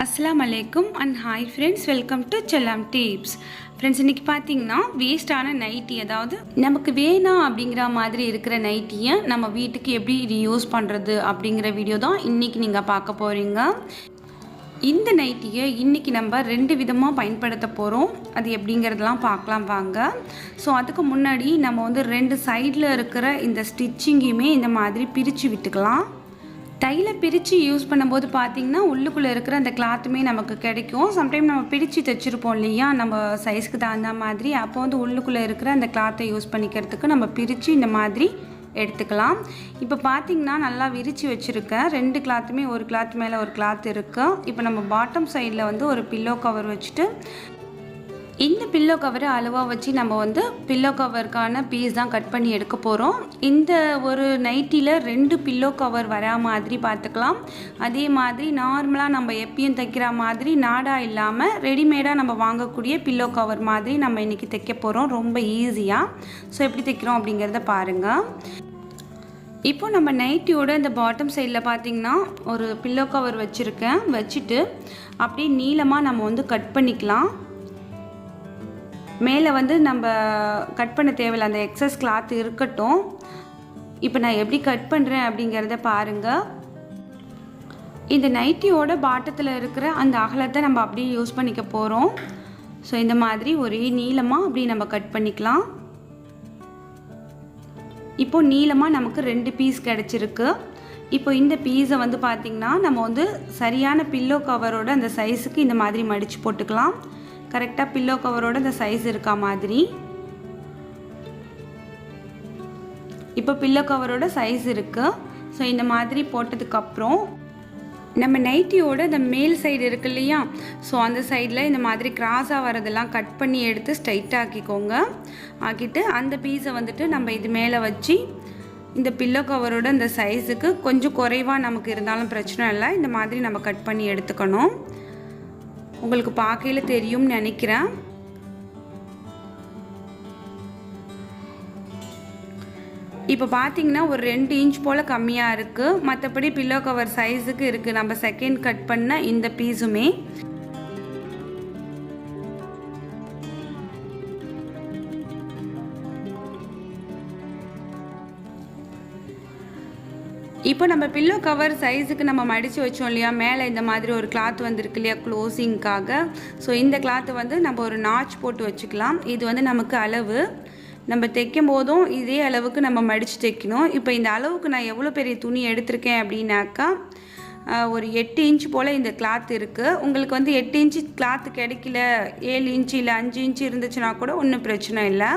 अस्सलाम वालेकुम and hi friends, welcome to Chellam tips. Friends, இன்னைக்கு பாத்தீங்கன்னா வேஸ்டான நைட்டி, அதாவது நமக்கு வேணாம் அப்படிங்கிற மாதிரி இருக்கிற நைட்டியை நம்ம வீட்டுக்கு எப்படி ரீயூஸ் பண்ணுறது அப்படிங்கிற வீடியோ தான் இன்னைக்கு நீங்கள் பார்க்க போகிறீங்க. இந்த நைட்டியை இன்றைக்கி நம்ம ரெண்டு விதமாக பயன்படுத்த போகிறோம். அது எப்படிங்கிறதெல்லாம் பார்க்கலாம் வாங்க. ஸோ அதுக்கு முன்னாடி நம்ம வந்து ரெண்டு சைடில் இருக்கிற இந்த ஸ்டிச்சிங்கையுமே இந்த மாதிரி பிரித்து விட்டுக்கலாம். டைலை பிரித்து யூஸ் பண்ணும்போது பார்த்திங்கன்னா உள்ளுக்குள்ளே இருக்கிற அந்த கிளாத்துமே நமக்கு கிடைக்கும். சம்டைம் நம்ம பிரித்து தைச்சிருப்போம் இல்லையா, நம்ம சைஸ்க்கு தகுந்த மாதிரி. அப்போ வந்து உள்ளுக்குள்ளே இருக்கிற அந்த கிளாத்தை யூஸ் பண்ணிக்கிறதுக்கு நம்ம பிரித்து இந்த மாதிரி எடுத்துக்கலாம். இப்போ பார்த்திங்கன்னா நல்லா விரித்து வச்சுருக்கேன். ரெண்டு கிளாத்துமே ஒரு கிளாத் மேலே ஒரு கிளாத் இருக்குது. இப்போ நம்ம பாட்டம் சைடில் வந்து ஒரு பில்லோ கவர் வச்சுட்டு இந்த பில்லோ கவரை அளவாக வச்சு நம்ம வந்து பில்லோ கவருக்கான பீஸ் தான் கட் பண்ணி எடுக்க போகிறோம். இந்த ஒரு நைட்டியில் ரெண்டு பில்லோ கவர் வரா மாதிரி பார்த்துக்கலாம். அதே மாதிரி நார்மலாக நம்ம எப்பயும் தைக்கிற மாதிரி நாடா இல்லாமல் ரெடிமேடாக நம்ம வாங்கக்கூடிய பில்லோ கவர் மாதிரி நம்ம இன்றைக்கி தைக்க போகிறோம், ரொம்ப ஈஸியாக. ஸோ எப்படி தைக்கிறோம் அப்படிங்கிறத பாருங்கள். இப்போ நம்ம நைட்டியோட இந்த பாட்டம் சைடில் பார்த்திங்கன்னா ஒரு பில்லோ கவர் வச்சுருக்கேன். வச்சுட்டு அப்படியே நீளமாக நம்ம வந்து கட் பண்ணிக்கலாம். மேலே வந்து நம்ம கட் பண்ண தேவையில்லை, அந்த எக்ஸஸ் கிளாத் இருக்கட்டும். இப்போ நான் எப்படி கட் பண்ணுறேன் அப்படிங்கிறத பாருங்கள். இந்த நைட்டியோட பாட்டத்தில் இருக்கிற அந்த அகலத்தை நம்ம அப்படியே யூஸ் பண்ணிக்க போகிறோம். ஸோ இந்த மாதிரி ஒரே நீளமாக அப்படியே நம்ம கட் பண்ணிக்கலாம். இப்போ நீளமாக நமக்கு ரெண்டு பீஸ் கிடச்சிருக்கு. இப்போ இந்த பீஸை வந்து பார்த்திங்கன்னா நம்ம வந்து சரியான பில்லோ கவரோட அந்த சைஸுக்கு இந்த மாதிரி மடித்து போட்டுக்கலாம். கரெக்டாக பில்லோ கவரோட இந்த சைஸ் இருக்கா மாதிரி. இப்போ பில்லோ கவரோட சைஸ் இருக்குது. ஸோ இந்த மாதிரி போட்டதுக்கப்புறம் நம்ம நைட்டியோட இந்த மேல் சைடு இருக்கு இல்லையா, ஸோ அந்த சைடில் இந்த மாதிரி கிராஸாக வரதெல்லாம் கட் பண்ணி எடுத்து ஸ்ட்ரைட்டாக ஆக்கிக்கோங்க. ஆக்கிட்டு அந்த பீஸை வந்துட்டு நம்ம இது மேலே வச்சு இந்த பில்லோ கவரோட இந்த சைஸுக்கு கொஞ்சம் குறைவாக நமக்கு இருந்தாலும் பிரச்சனை இல்லை, இந்த மாதிரி நம்ம கட் பண்ணி எடுத்துக்கணும். உங்களுக்கு பார்க்கையில் தெரியும்னு நினைக்கிறேன். இப்போ பார்த்தீங்கன்னா ஒரு 2 இன்ச் போல் கம்மியாக இருக்குது. மற்றபடி பில்லோ கவர் சைஸுக்கு இருக்குது நம்ம செகண்ட் கட் பண்ண இந்த பீஸுமே. இப்போ நம்ம பில்லோ கவர் சைஸுக்கு நம்ம மடித்து வச்சோம் இல்லையா, மேலே இந்த மாதிரி ஒரு கிளாத் வந்துருக்கு இல்லையா க்ளோசிங்காக. ஸோ இந்த கிளாத்தை வந்து நம்ம ஒரு நாச் போட்டு வச்சுக்கலாம். இது வந்து நமக்கு அளவு, நம்ம தைக்கும் போதும் இதே அளவுக்கு நம்ம மடித்து தைக்கணும். இப்போ இந்த அளவுக்கு நான் எவ்வளோ பெரிய துணி எடுத்திருக்கேன் அப்படின்னாக்கா ஒரு 8 இன்ச் போல் இந்த கிளாத் இருக்குது. உங்களுக்கு வந்து 8 இன்ச்சு கிளாத் கிடைக்கல, 7 இன்ச்சு இல்லை 5 இன்ச்சு இருந்துச்சுன்னா கூட ஒன்றும் பிரச்சனை இல்லை.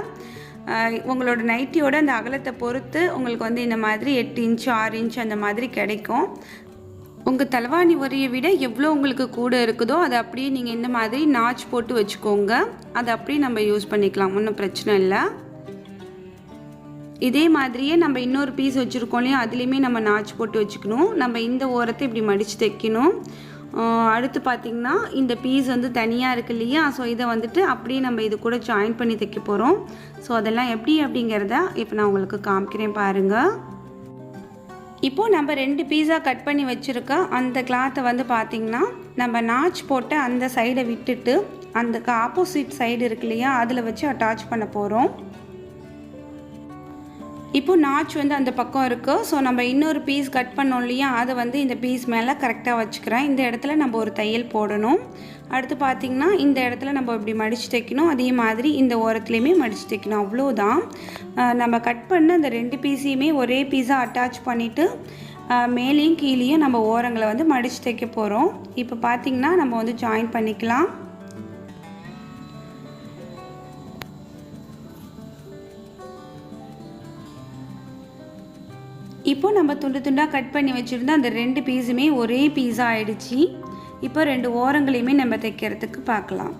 உங்களோட நைட்டியோட அந்த அகலத்தை பொறுத்து உங்களுக்கு வந்து இந்த மாதிரி 8 இன்ச்சு 6 இன்ச்சு அந்த மாதிரி கிடைக்கும். உங்கள் தலைவாணி உரையை விட எவ்வளோ உங்களுக்கு கூட இருக்குதோ அதை அப்படியே நீங்கள் இந்த மாதிரி நாச் போட்டு வச்சுக்கோங்க. அதை அப்படியே நம்ம யூஸ் பண்ணிக்கலாம், ஒன்றும் பிரச்சனை இல்லை. இதே மாதிரியே நம்ம இன்னொரு பீஸ் வச்சுருக்கோம் இல்லையா, அதுலேயுமே நம்ம நாச் போட்டு வச்சுக்கணும். நம்ம இந்த ஓரத்தை இப்படி மடித்து தைக்கணும். அடுத்து பார்த்திங்கன்னா இந்த பீஸ் வந்து தனியாக இருக்கு இல்லையா, ஸோ இதை வந்துட்டு அப்படியே நம்ம இது கூட ஜாயின் பண்ணி தைக்க போகிறோம். ஸோ அதெல்லாம் எப்படி அப்படிங்கிறத இப்போ நான் உங்களுக்கு காமிக்கிறேன் பாருங்கள். இப்போது நம்ம 2 பீஸாக கட் பண்ணி வச்சுருக்க அந்த கிளாத்தை வந்து பார்த்திங்கன்னா நம்ம நாச் போட்ட அந்த சைடை விட்டுட்டு அந்த ஆப்போசிட் சைடு இருக்கு இல்லையா, அதில் வச்சு அட்டாச் பண்ண போகிறோம். இப்போ நாச் வந்து அந்த பக்கம் இருக்குது. ஸோ நம்ம இன்னொரு பீஸ் கட் பண்ணோம் இல்லையா, அதை வந்து இந்த பீஸ் மேலே கரெக்டாக வச்சுக்கிறேன். இந்த இடத்துல நம்ம ஒரு தையல் போடணும். அடுத்து பார்த்திங்கன்னா இந்த இடத்துல நம்ம இப்படி மடித்து தைக்கணும். அதே மாதிரி இந்த ஓரத்துலேயுமே மடித்து தைக்கணும். அவ்வளோதான். நம்ம கட் பண்ண அந்த 2 பீஸையுமே ஒரே பீஸாக அட்டாச் பண்ணிவிட்டு மேலேயும் கீழேயும் நம்ம ஓரங்களை வந்து மடித்து தைக்க போகிறோம். இப்போ பார்த்திங்கன்னா நம்ம வந்து ஜாயின் பண்ணிக்கலாம். இப்போ நம்ம துண்டு துண்டாக கட் பண்ணி வச்சுருந்தா அந்த 2 பீஸுமே ஒரே பீஸாக ஆகிடுச்சு. இப்போ 2 ஓரங்களையுமே நம்ம தைக்கிறதுக்கு பார்க்கலாம்.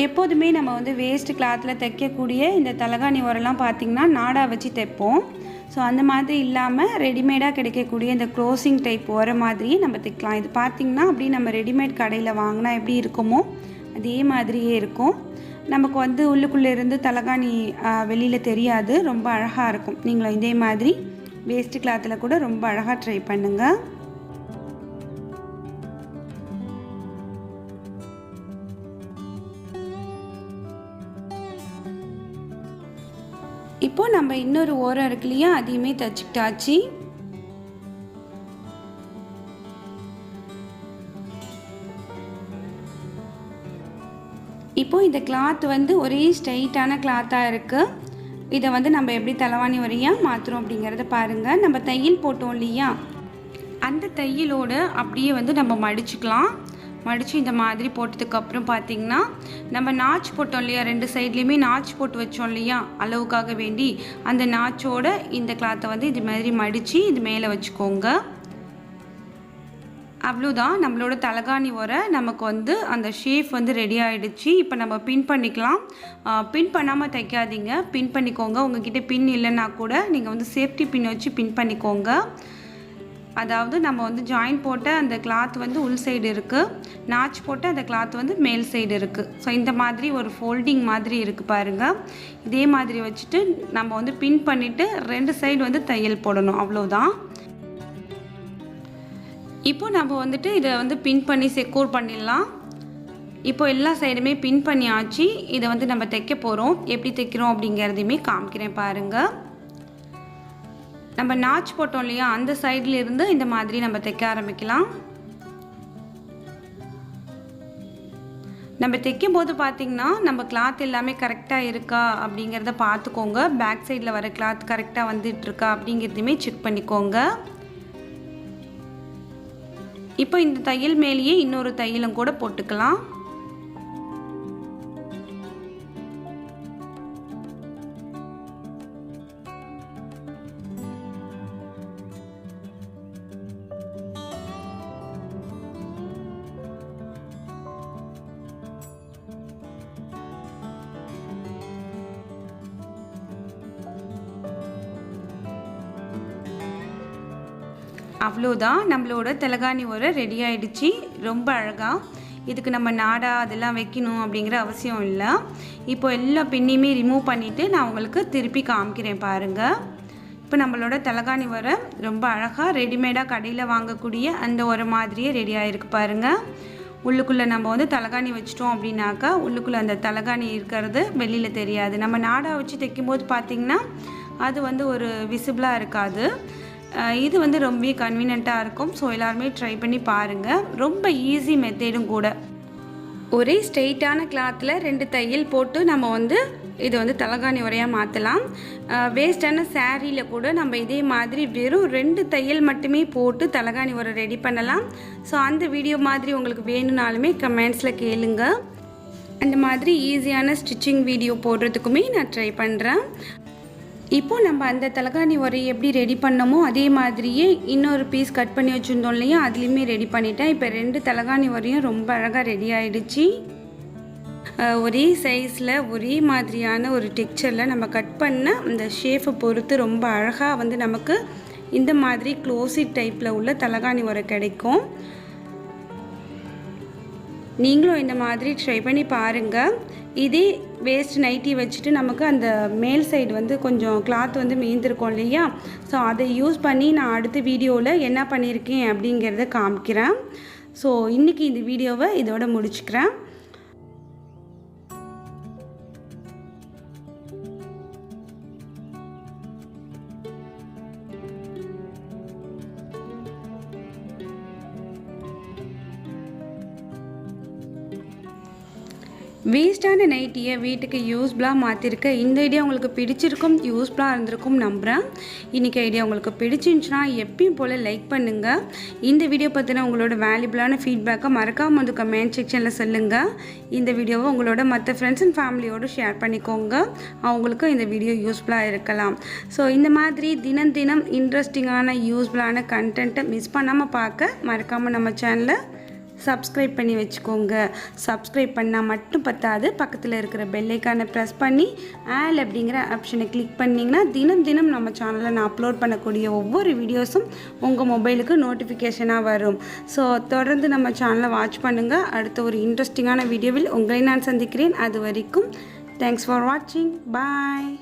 எப்போதுமே நம்ம வந்து வேஸ்ட் கிளாத்தில் தைக்கக்கூடிய இந்த தலகாணி ஓரெல்லாம் பார்த்திங்கன்னா நாடா வச்சு தைப்போம். ஸோ அந்த மாதிரி இல்லாமல் ரெடிமேடாக கிடைக்கக்கூடிய இந்த க்ளோசிங் டைப் ஓர மாதிரியே நம்ம தைக்கலாம். இது பார்த்திங்கன்னா அப்படி நம்ம ரெடிமேட் கடையில் வாங்கினா எப்படி இருக்குமோ அதே மாதிரியே இருக்கும். நமக்கு வந்து உள்ளுக்குள்ளே இருந்து தலகாணி வெளியில் தெரியாது, ரொம்ப அழகாக இருக்கும். நீங்களும் இதே மாதிரி வேஸ்ட் கிளாத்தில் கூட ரொம்ப அழகாக ட்ரை பண்ணுங்கள். இப்போ நம்ம இன்னொரு ஓரம் இருக்கு இல்லையா, அதையுமே தச்சுக்கிட்டாச்சு. இப்போ இந்த கிளாத் வந்து ஒரே ஸ்ட்ரைட்டான கிளாத்தாக இருக்குது. இதை வந்து நம்ம எப்படி தலைவாணி வரையாக மாற்றுறோம் அப்படிங்கிறத பாருங்கள். நம்ம தையல் போட்டோம் இல்லையா, அந்த தையலோடு அப்படியே வந்து நம்ம மடிச்சுக்கலாம். மடித்து இந்த மாதிரி போட்டதுக்கப்புறம் பார்த்திங்கன்னா நம்ம நாச் போட்டோம் இல்லையா, 2 சைட்லேயுமே நாச் போட்டு வச்சோம் இல்லையா அளவுக்காக வேண்டி, அந்த நாச்சோட இந்த கிளாத்தை வந்து இது மாதிரி மடித்து இது மேலே வச்சுக்கோங்க. அவ்வளோதான், நம்மளோட தலகாணி வர நமக்கு வந்து அந்த ஷேப் வந்து ரெடி ஆகிடுச்சு. இப்போ நம்ம பின் பண்ணிக்கலாம். பின் பண்ணாமல் தைக்காதீங்க, பின் பண்ணிக்கோங்க. உங்ககிட்ட பின் இல்லைன்னா கூட நீங்கள் வந்து சேஃப்டி பின் வச்சு பின் பண்ணிக்கோங்க. அதாவது நம்ம வந்து ஜாயின் போட்ட அந்த கிளாத் வந்து உள் சைடு இருக்குது, நாச் போட்ட அந்த கிளாத் வந்து மேல் சைடு இருக்குது. ஸோ இந்த மாதிரி ஒரு ஃபோல்டிங் மாதிரி இருக்குது பாருங்கள். இதே மாதிரி வச்சுட்டு நம்ம வந்து பின் பண்ணிவிட்டு 2 சைடு வந்து தையல் போடணும், அவ்வளோதான். இப்போ நம்ம வந்துட்டு இதை வந்து பின் பண்ணி செக்யூர் பண்ணிடலாம். இப்போ எல்லா சைடுமே பின் பண்ணியாச்சு. இதை வந்து நம்ம தைக்க போகிறோம். எப்படி தைக்கிறோம் அப்படிங்கிறதையுமே காமிக்கிறேன் பாருங்கள். நம்ம நாச் போட்டோம் இல்லையா, அந்த சைடில் இருந்து இந்த மாதிரி நம்ம தைக்க ஆரம்பிக்கலாம். நம்ம தைக்கும் போது பார்த்திங்கன்னா நம்ம கிளாத் எல்லாமே கரெக்டாக இருக்கா அப்படிங்கிறத பார்த்துக்கோங்க. பேக் சைடில் வர கிளாத் கரெக்டாக வந்துட்டுருக்கா அப்படிங்கிறதையுமே செக் பண்ணிக்கோங்க. இப்போ இந்த தையல் மேலேயே இன்னொரு தையலும் கூட போட்டுக்கலாம். அவ்வளோதான், நம்மளோட தலகாணி உரை ரெடி ஆகிடுச்சு. ரொம்ப அழகாக. இதுக்கு நம்ம நாடா அதெல்லாம் வைக்கணும் அப்படிங்கிற அவசியம் இல்லை. இப்போ எல்லா பின்னையுமே ரிமூவ் பண்ணிவிட்டு நான் உங்களுக்கு திருப்பி காமிக்கிறேன் பாருங்கள். இப்போ நம்மளோட தலகாணி உரை ரொம்ப அழகாக ரெடிமேடாக கடையில் வாங்கக்கூடிய அந்த ஒரு மாதிரியே ரெடி ஆகிருக்கு பாருங்கள். உள்ளுக்குள்ளே நம்ம வந்து தலகாணி வச்சிட்டோம் அப்படின்னாக்கா உள்ளுக்குள்ளே அந்த தலகாணி இருக்கிறது வெளியில் தெரியாது. நம்ம நாடா வச்சு தைக்கும்போது பார்த்திங்கன்னா அது வந்து ஒரு விசிபிளாக இருக்காது. இது வந்து ரொம்ப கன்வீனியண்ட்டாக இருக்கும். ஸோ எல்லாருமே ட்ரை பண்ணி பாருங்கள். ரொம்ப ஈஸி மெத்தேடும் கூட. ஒரே ஸ்ட்ரெயிட்டான கிளாத்தில் 2 தையல் போட்டு நம்ம வந்து இதை வந்து தலகாணி உரையாக மாற்றலாம். வேஸ்டான சாரியில் கூட நம்ம இதே மாதிரி வெறும் 2 தையல் மட்டுமே போட்டு தலகாணி உரை ரெடி பண்ணலாம். ஸோ அந்த வீடியோ மாதிரி உங்களுக்கு வேணும்னாலுமே கமெண்ட்ஸில் கேளுங்க. அந்த மாதிரி ஈஸியான ஸ்டிச்சிங் வீடியோ போடுறதுக்குமே நான் ட்ரை பண்ணுறேன். இப்போ நம்ம அந்த தலகாணி உரையை எப்படி ரெடி பண்ணமோ அதே மாதிரியே இன்னொரு பீஸ் கட் பண்ணி வச்சுருந்தோம் இல்லையா, அதுலேயுமே ரெடி பண்ணிட்டேன். இப்போ 2 தலகாணி உரையும் ரொம்ப அழகாக ரெடி ஆகிடுச்சு. ஒரே சைஸில் ஒரே மாதிரியான ஒரு டெக்ஸ்சரில் நம்ம கட் பண்ண அந்த ஷேப்பை பொறுத்து ரொம்ப அழகாக வந்து நமக்கு இந்த மாதிரி க்ளோசிட் டைப்பில் உள்ள தலகாணி உரை கிடைக்கும். நீங்களும் இந்த மாதிரி ட்ரை பண்ணி பாருங்கள். இதே வேஸ்ட் நைட்டி வச்சுட்டு நமக்கு அந்த மேல் சைடு வந்து கொஞ்சம் கிளாத் வந்து மீந்திருக்கும் இல்லையா, ஸோ அதை யூஸ் பண்ணி நான் அடுத்த வீடியோவில் என்ன பண்ணியிருக்கேன் அப்படிங்கிறத காமிக்கிறேன். ஸோ இன்றைக்கி இந்த வீடியோவை இதோட முடிச்சுக்கிறேன். வேஸ்டான நைட்டியை வீட்டுக்கு யூஸ்ஃபுல்லாக மாற்றிருக்க இந்த ஐடியா உங்களுக்கு பிடிச்சிருக்கும், யூஸ்ஃபுல்லாக இருந்திருக்கும் நம்புகிறேன். இன்றைக்கி ஐடியா உங்களுக்கு பிடிச்சிருந்துச்சுன்னா எப்பயும் போல் லைக் பண்ணுங்கள். இந்த வீடியோ பற்றின உங்களோட வேல்யூபிளான ஃபீட்பேக்கை மறக்காமல் வந்து கமெண்ட் செக்ஷனில் சொல்லுங்கள். இந்த வீடியோவை உங்களோட மற்ற ஃப்ரெண்ட்ஸ் அண்ட் ஃபேமிலியோடு ஷேர் பண்ணிக்கோங்க. அவங்களுக்கும் இந்த வீடியோ யூஸ்ஃபுல்லாக இருக்கலாம். ஸோ இந்த மாதிரி தினம் தினம் இன்ட்ரெஸ்டிங்கான யூஸ்ஃபுல்லான கண்டென்ட்டை மிஸ் பண்ணாமல் பார்க்க மறக்காமல் நம்ம சேனலை சப்ஸ்கிரைப் பண்ணி வச்சுக்கோங்க. சப்ஸ்கிரைப் பண்ணால் மட்டும் பத்தாது, பக்கத்தில் இருக்கிற பெல் ஐக்கானை ப்ரெஸ் பண்ணி ஆல் அப்படிங்கிற ஆப்ஷனை கிளிக் பண்ணிங்கன்னா தினம் தினம் நம்ம சேனலில் நான் அப்லோட் பண்ணக்கூடிய ஒவ்வொரு வீடியோஸும் உங்கள் மொபைலுக்கு நோட்டிஃபிகேஷனாக வரும். ஸோ தொடர்ந்து நம்ம சேனலை வாட்ச் பண்ணுங்கள். அடுத்த ஒரு இன்ட்ரெஸ்டிங்கான வீடியோவில் உங்களை நான் சந்திக்கிறேன். அது வரைக்கும் தேங்க்ஸ் ஃபார் வாட்சிங். பாய்.